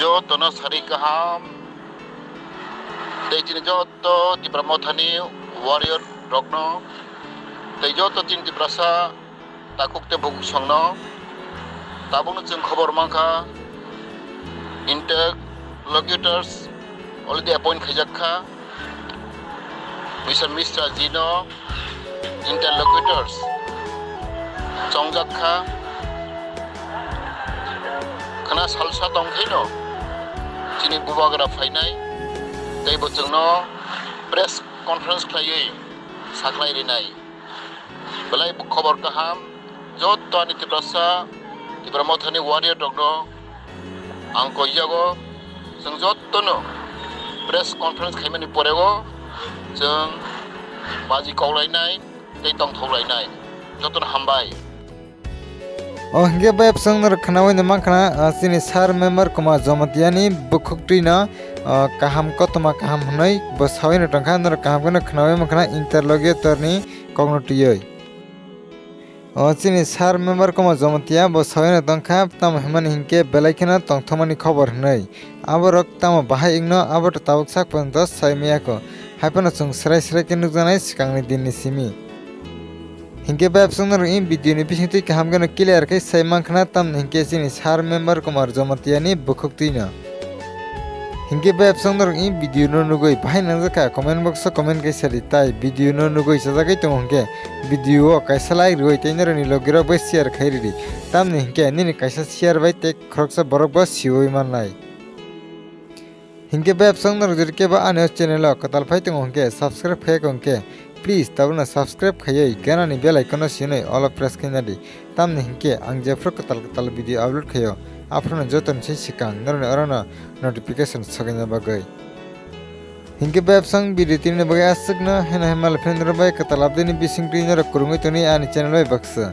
जो तो न सरी kaham tei jo to ti pramothani warrior rokno tei jo to tin ti prasa takukte buk songno tabung jeng khobor mangkha interlocutors already appoint khajakha Mr. Zino interlocutors chongjakha khana salsa tongkhaino chini bubagra phainai tei bo jengno press conference khlaiui saklai rinai belai khobor kaham jotto ani tiprasa tipramothani warrior dogno angko yago jeng jotto no press conference khaimani porego jeng baji kaulainai tei tong tholainai jotto hambai Hingga bayap sangnar khanawi nama khana sini sar member koma jamatiani bukhuktrina kaham kotoma kaham hunai bosawi na tangkha nar kaham kana khanawi makhana interlocutor ni kognotiyoi sini sar member koma jamatia bosawi na tangkha tam himani hingke belaikena tongthomani khobor hunai aborok tam bahai igno abot tabuk sak ponto saimiyako haipana chung srai srai ke nukjanai sikangni dinni simi Hingga bayap sangnar in video ni bisingtui kaham gana clear kai sai mangkhana tam hingke sini sar member komar jamatiani bukhuktina hingke bayap sangnar in video no nugoi bhai nangjaka comment box o comment kaisari tai video no nugoi sajagai tong hingke video o kaisa like roi teinara ni logira bai share khairiri tam ni hingke nini kaisa share bai te khoroksa borok ba sioi mannai hingke bayap sangnar jirke ba anews channel o katal phai tong hingke subscribe khai kongke Please tabuna subscribe khayai gana ni bell icon o sinoi all press khainadi tamni hingke ang jefro katal video upload khayo afrona joton sei sikang narone arona notification sagaina bagai hingke bayap sang video tinne bagai asukna hena hemal friend bai katal abdeni bising tini kurungoi toni ani channel bai baksa